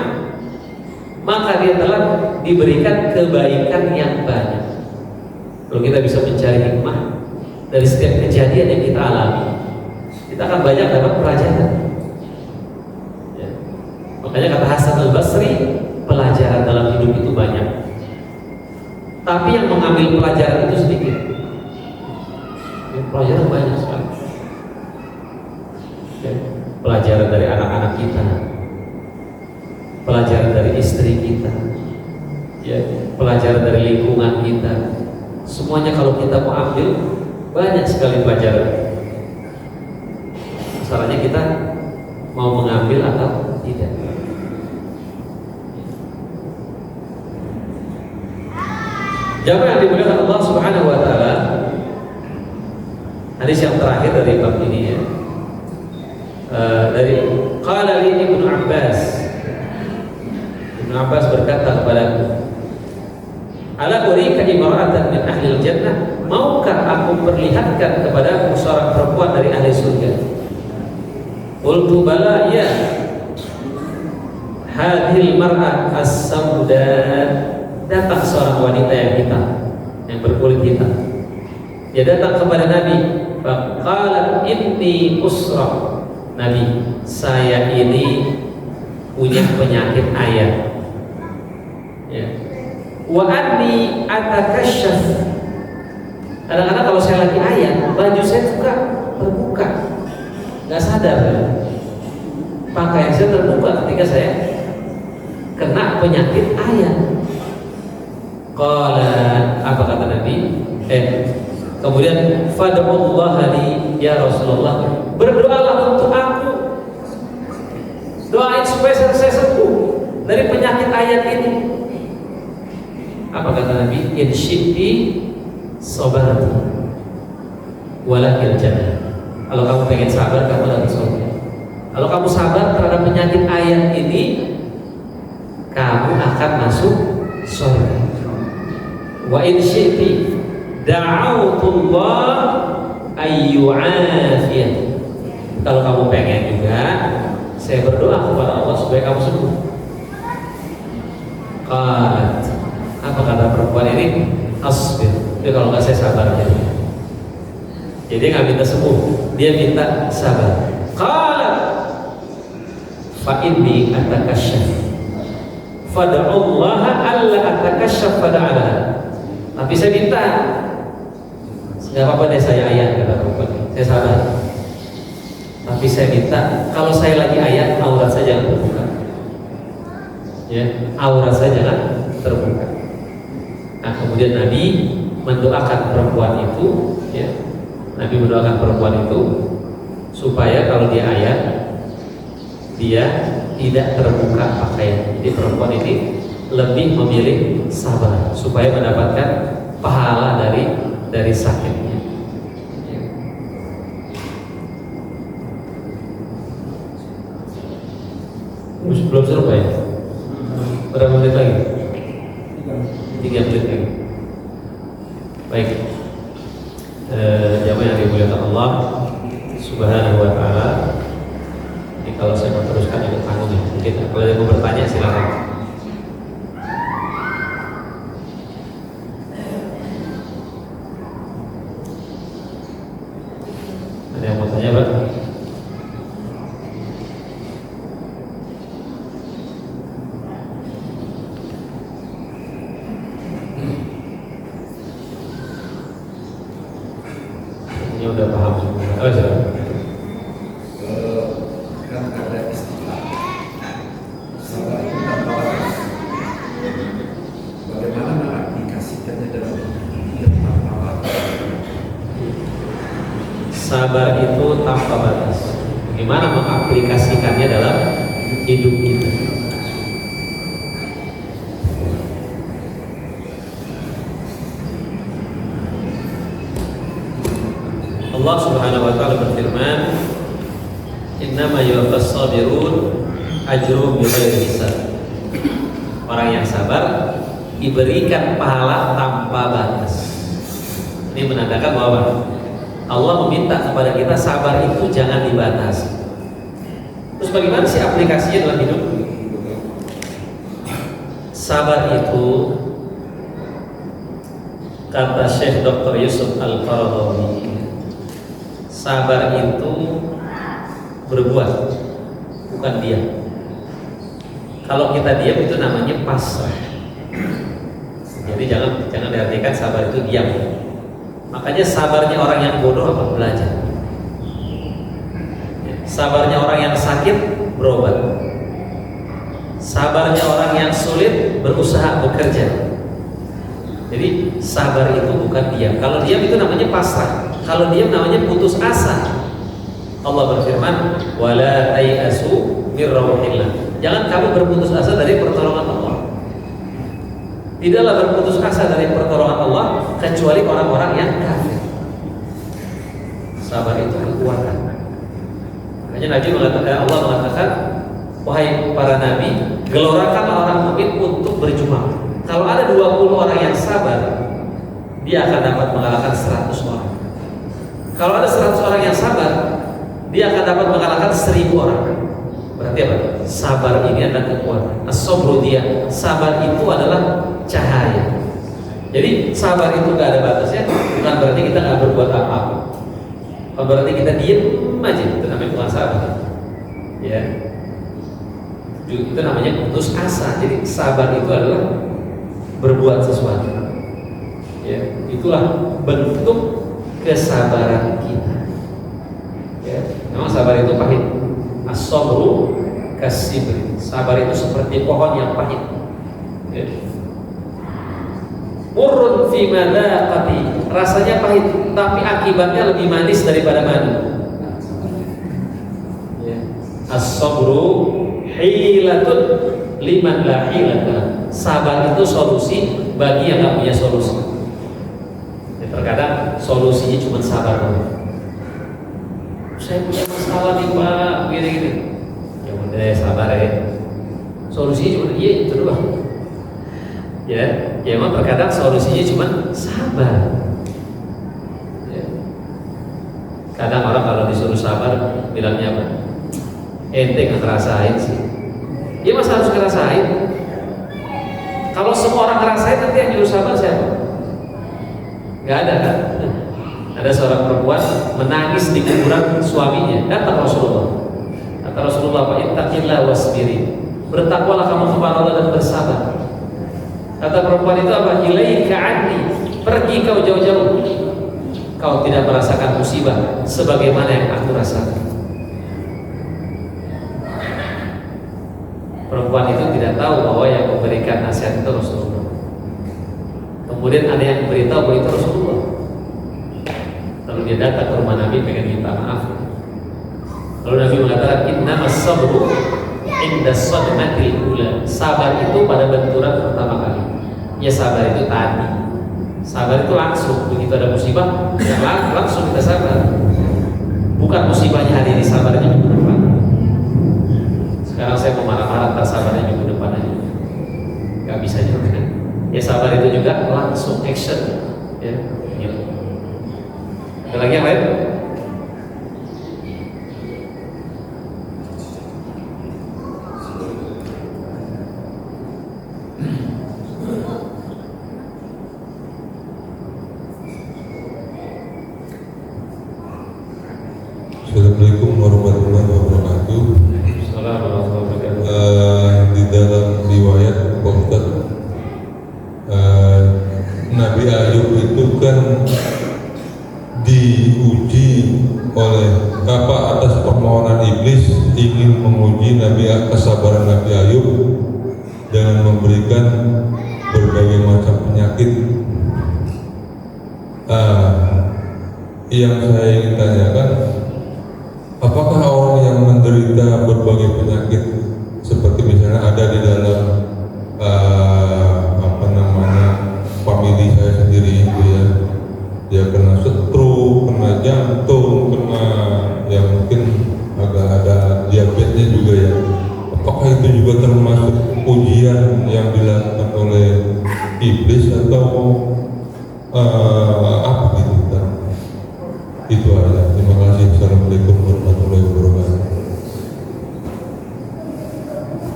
maka dia telah diberikan kebaikan yang banyak. Kalau kita bisa mencari hikmah dari setiap kejadian yang kita alami, kita akan banyak dapat pelajaran. Ya. Makanya kata Hasan Al-Basri, pelajaran dalam hidup itu banyak, tapi yang mengambil pelajaran itu sedikit. Ya, pelajaran banyak sekali. Ya, pelajaran dari anak-anak kita, pelajaran dari istri kita, ya, pelajaran dari lingkungan kita. Semuanya kalau kita mau ambil, banyak sekali pelajaran. Masalahnya kita mau mengambil atau tidak. Jamaah yang dimuliakan Allah Subhanahu wa taala, hadis yang terakhir dari bab ini ya. Dari qala li Ibnu Abbas. Ibnu Abbas berkata kepadaku, ala urika imra'atan min ahli jannah, maukah aku perlihatkan kepadamu seorang perempuan dari ahli surga? Qultu bala, ya. Hadhil mar'at as-sauda, datang seorang wanita yang hitam, yang berkulit hitam. Dia datang kepada Nabi, faqalat inni usra. Nabi, saya ini punya penyakit ayat. Ya. Wa anni atakasyaf. Kadang-kadang kalau saya lagi ayat, baju saya suka terbuka, nggak sadar ya? Pakaian saya terbuka ketika saya kena penyakit ayat. Qala, apa kata Nabi? Kemudian fad'ullaha li ya Rasulullah, berdoalah untuk aku, doain supaya saya sembuh dari penyakit ayat ini. Apa kata Nabi? In syi'ti sabarti walakil jannah. Kalau kamu pengen sabar, kamu dapat surga. Kalau kamu sabar terhadap penyakit ayat ini, kamu akan masuk surga. Wa in syi'ti da'autullah ayyu'afiyah. Kalau kamu pengen juga, saya berdoa kepada Allah supaya kamu sembuh. Qalat, apa kata perempuan ini? Asbir. Dia kalau nggak saya sabar aja. Jadi nggak minta sembuh, dia minta sabar. Qalat, fa inni atakasyaf, fad'ullaha alla atakasyaf fad'ala. Tapi saya minta, nggak apa-apa deh saya ayat, kata perempuan. Saya sabar. Tapi saya minta, kalau saya lagi ayat, aurat saya jangan terbuka. Ya, aurat saya jangan terbuka. Nah, kemudian Nabi mendoakan perempuan itu, ya, Nabi mendoakan perempuan itu supaya kalau dia ayat, dia tidak terbuka pakaian. Jadi perempuan ini lebih memilih sabar supaya mendapatkan pahala dari sakitnya. Belum selesai ya? Berapa menit lagi? 3 menit lagi. Baik. Jamaah yang dimuliakan Allah Subhanahu wa taala. Jadi kalau saya mau teruskan ikut tanggung ya. Mungkin kalau ada yang mau bertanya silakan. Ada yang mau tanya, Pak? Ini udah paham semua. Oh, silakan. Kan ada istilah sabar itu tanpa batas. Bagaimana mengaplikasikannya dalam hidup tanpa batas? Sabar itu tanpa batas. bagaimana mengaplikasikannya dalam hidup kita. Allah Subhanahu wa taala berfirman, "Innama yuwaffas sabirun ajruhum bighairi hisab." Orang yang sabar diberikan pahala tanpa batas. Ini menandakan bahwa Allah meminta kepada kita sabar itu jangan dibatasi. Terus bagaimana sih aplikasinya dalam hidup? Sabar itu, kata Syekh Dr. Yusuf Al-Qaradawi, sabar itu berbuat, bukan diam. Kalau kita diam itu namanya pasrah. Jadi jangan diartikan sabar itu diam. Makanya sabarnya orang yang bodoh apa? Belajar. Sabarnya orang yang sakit berobat. Sabarnya orang yang sulit berusaha bekerja. Jadi sabar itu bukan diam. Kalau diam itu namanya pasrah. Kalau diam namanya putus asa. Allah berfirman, "Wala tayasu mir rauhillah." Jangan kamu berputus asa dari pertolongan Allah. Tidaklah berputus asa dari pertolongan Allah kecuali orang-orang yang kafir. Sabar itu kekuatan. Makanya Nabi mengatakan, Allah mengatakan, wahai para nabi, gelorakanlah orang mukmin untuk berjuang. Kalau ada 20 orang yang sabar, dia akan dapat mengalahkan 100 orang. Kalau ada 100 orang yang sabar, dia akan dapat mengalahkan 1000 orang. Berarti apa? Sabar ini adalah kekuatan. As-sabru dia, sabar itu adalah cahaya. Jadi sabar itu gak ada batasnya. Bukan berarti kita gak berbuat apa-apa. Bukan berarti kita diem aja. Itu namanya bukan sabar. Ya, itu namanya putus asa. Jadi sabar itu adalah berbuat sesuatu. Ya, itulah bentuk kesabaran kita. Ya, memang sabar itu pahit. As-sabru kasibri. Sabar itu seperti pohon yang pahit. Ya. Murrun fi madaqati, rasanya pahit tapi akibatnya lebih manis daripada madu. Ya. As-sabru hilatun liman la hilata. Sabar itu solusi bagi yang enggak punya solusi. Ya, terkadang solusinya cuma sabar doang. Saya punya masalah nih Pak, gini-gini. Ya udah sabar ya. Solusinya cuma iya itu doang. Ya, memang terkadang solusinya cuma sabar. Ya. Kadang orang kalau disuruh sabar bilangnya apa? Ente nggak ngerasain sih. Ya masa harus ngerasain? Kalau semua orang ngerasain nanti yang nyuruh sabar siapa? Gak ada kan? Ada seorang perempuan menangis di kuburan suaminya. Datang Rasulullah. Kata Rasulullah, "Ittaqillah wasbiri." Bertakwalah kamu kepada Allah dan bersabar. Kata perempuan itu apa? Ilaika anni, pergi kau jauh-jauh. Kau tidak merasakan musibah sebagaimana yang aku rasakan. Perempuan itu tidak tahu bahwa yang memberikan nasihat itu Rasulullah. Kemudian ada yang memberitahu bahwa itu Rasulullah. Lalu dia datang ke rumah Nabi pengen minta maaf. Lalu Nabi mengatakan, "Innamas sabru inda sadmatil ula." Sabar itu pada benturan pertama kali. Ya sabar itu tadi. Sabar itu langsung begitu ada musibah, ya langsung kita sabar. Bukan musibahnya hari ini, sabarnya minggu depan. Sekarang saya mau marah-marah, tak sabarnya minggu depan aja. Gak bisa juga. Ya sabar itu juga langsung action. Ya. Ada lagi yang lain? Assalamualaikum warahmatullahi wabarakatuh. Di dalam riwayat Pak Ustaz, Nabi Ayub itu kan diuji oleh atas permohonan iblis ingin menguji kesabaran Nabi Ayub dengan memberikan berbagai macam penyakit. Yang saya ingin tanyakan, apakah orang yang menderita berbagai penyakit seperti misalnya ada di dalam famili saya sendiri itu ya, dia kena stroke, kena jantung, kena yang mungkin agak ada diabetesnya juga ya. Apakah itu juga termasuk ujian yang dilakukan oleh iblis atau apa gitu? Itu aja. Terima kasih. Assalamualaikum warahmatullahi wabarakatuh.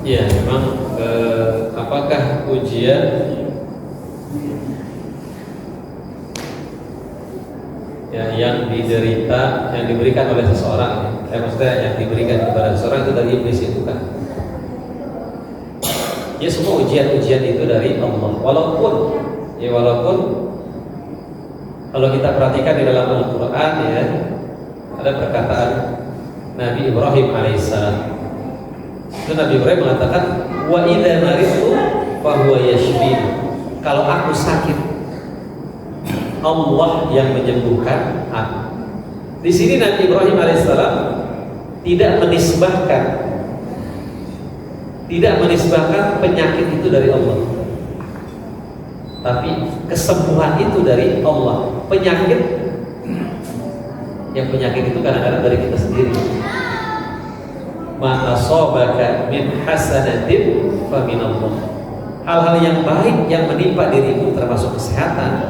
Ya, memang apakah ujian ya, yang diderita, yang diberikan oleh seseorang, maksudnya yang diberikan kepada seseorang itu dari iblis itu kan? Ya, semua ujian-ujian itu dari Allah. Walaupun kalau kita perhatikan di dalam Al-Quran ya, ada perkataan Nabi Ibrahim alaihissalam. Itu Nabi Ibrahim mengatakan, wa idza maridtu fa huwa yashfin. Kalau aku sakit, Allah yang menyembuhkan aku. Di sini Nabi Ibrahim alaihissalam tidak menisbahkan penyakit itu dari Allah, tapi kesembuhan itu dari Allah. Penyakit itu kadang-kadang dari kita sendiri. Ma asabaka min hasanatin fa min Allah. Hal-hal yang baik yang menimpa dirimu termasuk kesehatan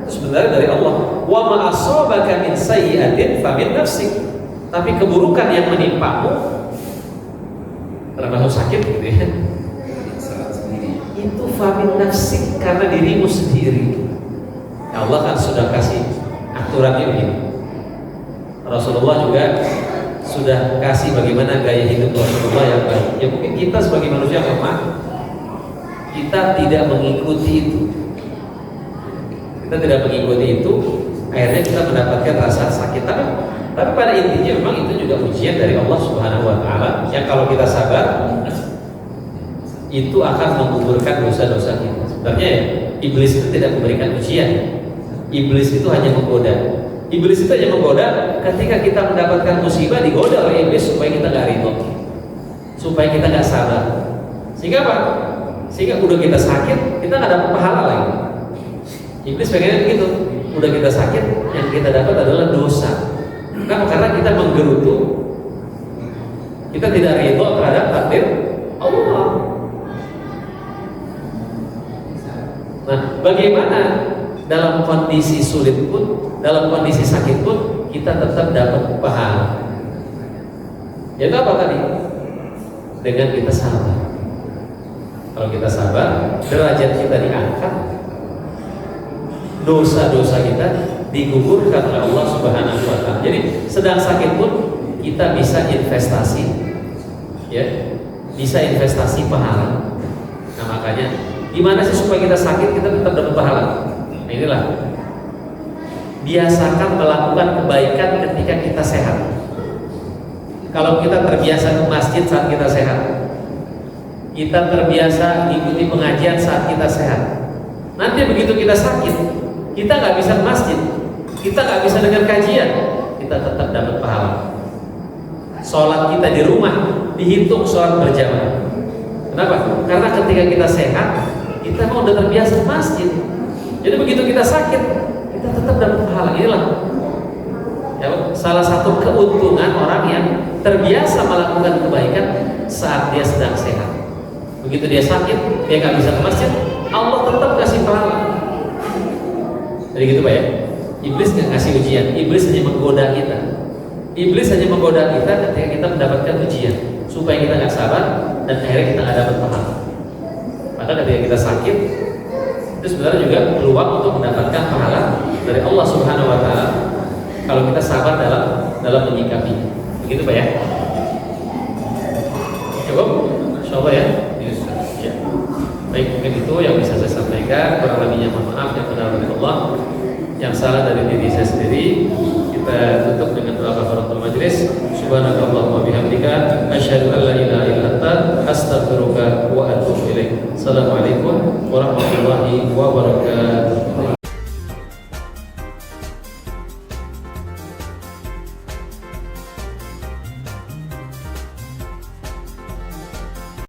itu sebenarnya dari Allah. Wa ma asabaka min sayyi'atin fa min nafsik. Tapi keburukan yang menimpamu termasuk sakit gitu ya, itu fa min nafsik, karena dirimu sendiri. Allah kan sudah kasih aturannya begini. Rasulullah juga sudah kasih bagaimana gaya hidup Rasulullah yang baik. Ya mungkin kita sebagai manusia lemah, kita tidak mengikuti itu. Akhirnya kita mendapatkan rasa sakit. Tapi pada intinya memang itu juga ujian dari Allah Subhanahu wa taala yang kalau kita sabar itu akan menggugurkan dosa-dosa kita. Sebenarnya ya, iblis itu tidak memberikan ujian. Iblis itu hanya menggoda. Iblis itu hanya menggoda ketika kita mendapatkan musibah, digoda oleh iblis supaya kita nggak ridho, supaya kita nggak sabar. Sehingga apa? Sehingga udah kita sakit, kita nggak dapat pahala lagi. Iblis pengennya begitu. Udah kita sakit, yang kita dapat adalah dosa. Kenapa? Karena kita menggerutu, kita tidak ridho terhadap takdir Allah. Nah, bagaimana dalam kondisi sulit pun, dalam kondisi sakit pun, kita tetap dapat pahala. Yaitu apa tadi? Dengan kita sabar. Kalau kita sabar, derajat kita diangkat, dosa-dosa kita digugurkan oleh Allah Subhanahu wa taala. Jadi sedang sakit pun kita bisa investasi, ya, bisa investasi pahala. Nah makanya gimana sih supaya kita sakit kita tetap dapat pahala? Nah inilah, biasakan melakukan kebaikan ketika kita sehat. Kalau kita terbiasa ke masjid saat kita sehat, kita terbiasa mengikuti pengajian saat kita sehat, nanti begitu kita sakit, kita nggak bisa ke masjid, kita nggak bisa dengar kajian, kita tetap dapat pahala. Sholat kita di rumah dihitung sholat berjamaah. Kenapa? Karena ketika kita sehat, kita mau udah terbiasa ke masjid. Jadi begitu kita sakit, kita tetap dapat pahala. Inilah ya, salah satu keuntungan orang yang terbiasa melakukan kebaikan saat dia sedang sehat. Begitu dia sakit, dia nggak bisa ke masjid, Allah tetap kasih pahala. Jadi gitu Pak ya. Iblis nggak ngasih ujian, iblis hanya menggoda kita. Iblis hanya menggoda kita ketika kita mendapatkan ujian, supaya kita nggak sabar dan akhirnya kita nggak dapat pahala. Padahal ketika kita sakit, itu sebenarnya juga peluang untuk mendapatkan pahala dari Allah Subhanahu wa taala kalau kita sabar dalam menyikapi. Begitu Pak ya. Cukup? Insyaallah ya. Ya. Baik, mungkin itu yang bisa saya sampaikan. Kurang lebihnya mohon maaf, yang benar dari Allah, yang salah dari diri saya sendiri. Kita tutup dengan doa kafaratul majelis. Subhanakallahumma bihamdika asyhadu an la ilaha illa anta astaghfiruka wa atubu ilaik. Assalamualaikum warahmatullahi wabarakatuh.